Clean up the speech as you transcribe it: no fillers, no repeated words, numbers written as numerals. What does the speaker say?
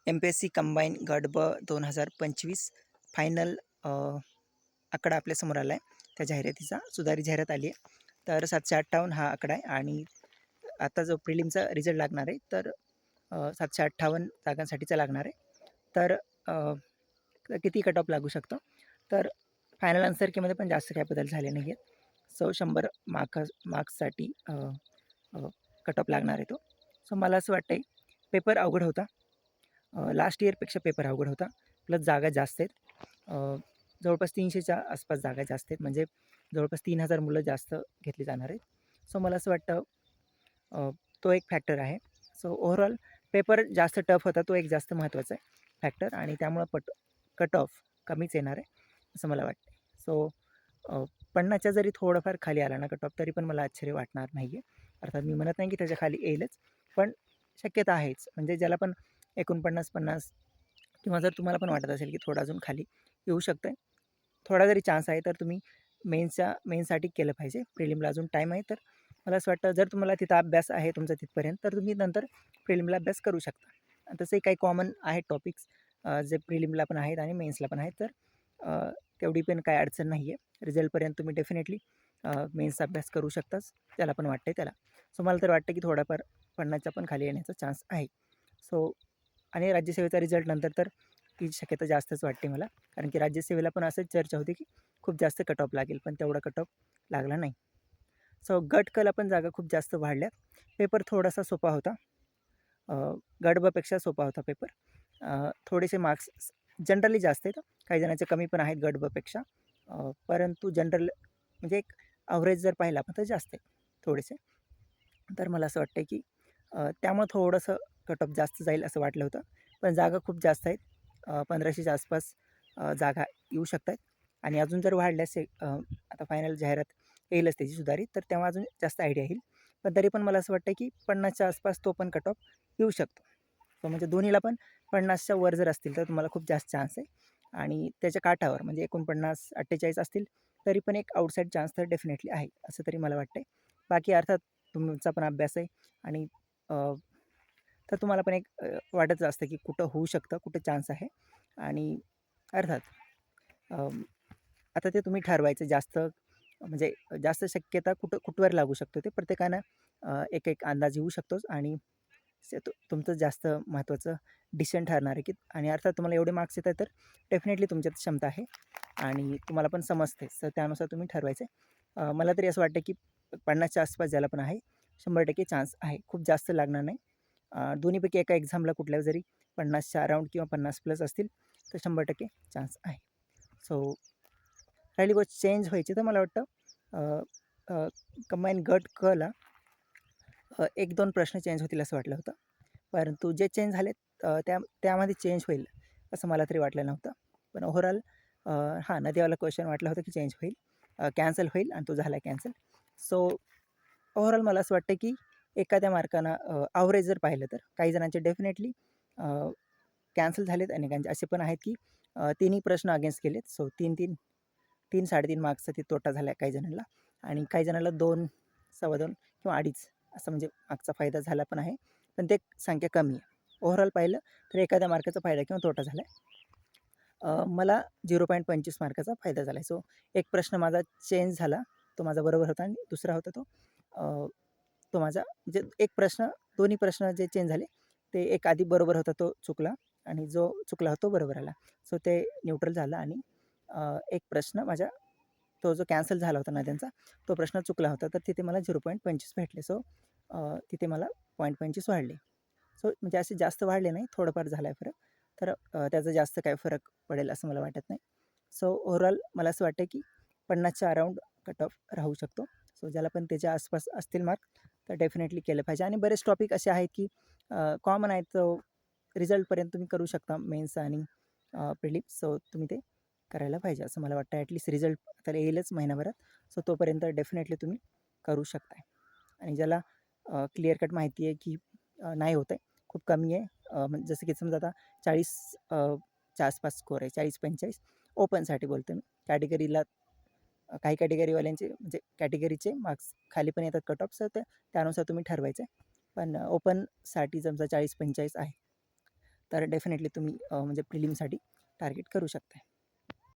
MPSC combine गट ब 2025 final आकडा आपल्यासमोर आला आहे. त्या जाहिरातीचा सुधारित जाहिरात आली आहे. तर 758 हा आकडा आहे आणि आता जो प्रिलिमचा रिझल्ट लागणार आहे तर 758 जागांसाठीचा लागणार आहे. तर किती कट ऑफ लागू शकतो? तर फायनल आन्सर कीमध्ये पण जास्त काही बदल झाले नाही आहेत. 100 मार्क्ससाठी कट ऑफ लागणार आहे तो. सो मला असं वाटतं आहे पेपर अवघड होता. लास्ट इयरपेक्षा पेपर अवघड होता. प्लस जागा जास्त आहेत. जवळपास 300च्या आसपास जागा जास्त आहेत. म्हणजे जवळपास 3000 मुलं जास्त घेतली जाणार आहेत. सो मला असं वाटतं तो एक फॅक्टर आहे. सो ओव्हरऑल पेपर जास्त टफ होता, तो एक जास्त महत्त्वाचा आहे फॅक्टर आणि त्यामुळं कट ऑफ कमीच येणार आहे असं मला वाटतं. सो 50च्या जरी थोडंफार खाली आला ना कट ऑफ तरी पण मला आश्चर्य वाटणार नाही आहे. अर्थात मी म्हणत नाही की त्याच्या खाली येईलच, पण शक्यता आहेच. म्हणजे ज्याला पण 49-50 किंवा जर तुम्हाला पण वाटत असेल की थोडं अजून खाली येऊ शकतं, थोडा जरी चान्स आहे तर तुम्ही मेन्ससाठी केलं पाहिजे. प्रिलिमला अजून टाईम आहे, तर मला असं वाटतं जर तुम्हाला तिथं अभ्यास आहे तुमचा तिथपर्यंत तर तुम्ही नंतर प्रिलिमला अभ्यास करू शकता. आणि तसंही काही कॉमन आहेत टॉपिक्स जे प्रिलिमला पण आहेत आणि मेन्सला पण आहेत, तर तेवढी पण काही अडचण नाही आहे. रिझल्टपर्यंत तुम्ही डेफिनेटली मेन्सचा अभ्यास करू शकताच, ज्याला पण वाटतं आहे त्याला. सो मला तर वाटतं की थोडाफार 50च्या पण खाली येण्याचा चान्स आहे. सो आणि राज्यसेवेचा रिझल्ट नंतर तर ती शक्यता जास्तच वाटते मला. कारण की राज्यसेवेला पण असंच चर्चा होती की खूप जास्त कट ऑफ लागेल, पण तेवढा कट ऑफ लागला नाही. सो गट कला पण जागा खूप जास्त वाढल्या. पेपर थोडासा सोपा होता. गट ब पेक्षा सोपा होता पेपर. थोडेसे मार्क्स जनरली जास्त आहेत. काही जणांचे कमी पण आहेत गट ब पेक्षा. परंतु जनरल म्हणजे एक ॲव्हरेज जर पाहिला आपण तर जास्त आहे थोडेसे. तर मला असं वाटतं की त्यामुळं थोडंसं कट ऑफ जास्त जाईल असं वाटलं होतं. पण जागा खूप जास्त आहेत. 1500च्या आसपास जागा येऊ शकतात आणि अजून जर वाढल्यास आता फायनल जाहिरात येईलच त्याची सुधारित, तर तेव्हा अजून जास्त आयडिया येईल. पण तरी पण मला असं वाटतं की 50च्या आसपास तो पण कट ऑफ येऊ शकतो. तो म्हणजे दोन्हीला पण 50च्या वर जर असतील तर तुम्हाला खूप जास्त चान्स आहे आणि त्याच्या काठावर म्हणजे 49-48 असतील तरी पण एक आउटसाईड चान्स तर डेफिनेटली आहे, असं तरी मला वाटतं. बाकी अर्थात तुमचा पण अभ्यास आहे आणि तर तुम्हाला पण एक वाटतच असतं की कुठं होऊ शकतं, कुठं चान्स आहे आणि अर्थात आता ते तुम्ही ठरवायचं जास्त म्हणजे जास्त शक्यता कुठवर लागू शकतो ते प्रत्येकानं एक अंदाज येऊ शकतोच आणि तुमचं जास्त महत्त्वाचं डिसिजन ठरणार आहे की आणि अर्थात तुम्हाला एवढे मार्क्स येतात तर डेफिनेटली तुमच्यात क्षमता आहे आणि तुम्हाला पण समजतेच, तर त्यानुसार तुम्ही ठरवायचं आहे. मला तरी असं वाटतं की 50च्या आसपास ज्याला पण आहे 100% चान्स आहे. खूप जास्त लागणार नाही. दोन्हीपैकी एका एक्झामला कुठल्या जरी 50च्या अराउंड किंवा 50+ असतील तर 100% चान्स आहे. सो राहिली गोष्ट चेंज व्हायची तर मला वाटतं कंबाईन गट क ला 1-2 प्रश्न चेंज होतील असं वाटलं होतं. परंतु जे चेंज झालेत त्यामध्ये चेंज होईल असं मला तरी वाटलं नव्हतं. पण ओव्हरऑल हां, नदीवाला क्वेश्चन वाटलं होतं की चेंज होईल, कॅन्सल होईल आणि तो झाला कॅन्सल. सो ओव्हरऑल मला असं वाटतं की एखाद्या मार्कानं ॲव्हरेज जर पाहिलं तर काही जणांचे डेफिनेटली कॅन्सल झालेत, अनेकांचे असे पण आहेत की तिन्ही प्रश्न अगेन्स्ट केलेत. सो 3-3 मार्क्सचा ते तोटा झाला काही जणांना आणि काही जणांना 2, 2.25 किंवा 2.5 असं म्हणजे मार्क्सचा फायदा झाला पण आहे. पण ते संख्या कमी आहे. ओव्हरऑल पाहिलं तर एखाद्या मार्काचा फायदा किंवा तोटा झाला आहे. मला 0.25 मार्काचा फायदा झाला आहे. सो एक प्रश्न माझा चेंज झाला, तो माझा बरोबर होता आणि दुसरा होता तो माझा म्हणजे एक प्रश्न दोन्ही प्रश्न जे चेंज झाले ते एक आधी बरोबर होता तो चुकला आणि जो चुकला होता तो बरोबर आला. सो ते न्यूट्रल झालं आणि एक प्रश्न माझ्या तो जो कॅन्सल झाला होता ना त्यांचा, तो प्रश्न चुकला होता. तर तिथे मला 0.25 भेटले. सो तिथे मला 0.25 वाढले. सो म्हणजे असे जास्त वाढले नाही, थोडंफार झाला आहे फरक. तर त्याचा जास्त काही फरक पडेल असं मला वाटत नाही. सो ओव्हरऑल मला असं वाटतं की 50च्या अराउंड कट ऑफ राहू शकतो. सो ज्याला पण त्याच्या आसपास असतील मार्क तर डेफिनेटली केलं पाहिजे आणि बरेच टॉपिक असे आहेत की कॉमन आहेत. सो रिझल्टपर्यंत तुम्ही करू शकता मेन्स आणि प्रिलिम्स. सो तुम्ही ते करायला पाहिजे असं मला वाटतं. ॲटलीस्ट रिझल्ट तर येईलच महिनाभरात. सो तोपर्यंत डेफिनेटली तुम्ही करू शकताय आणि ज्याला क्लिअर कट माहिती आहे की नाही होत आहे, खूप कमी आहे. म्हणजे जसं की समजा आता 40 च्या आसपास स्कोअर आहे, 40-45 ओपनसाठी बोलतो मी. कॅटेगरीला काही कॅटेगरीवाल्यांचे म्हणजे कॅटेगरीचे मार्क्स खाली पण येतात कट ऑफ, तर त्यानुसार तुम्ही ठरवायचं आहे. पण ओपनसाठी समजा 40-45 आहे, तर डेफिनेटली तुम्ही म्हणजे प्रिलिमसाठी टार्गेट करू शकता.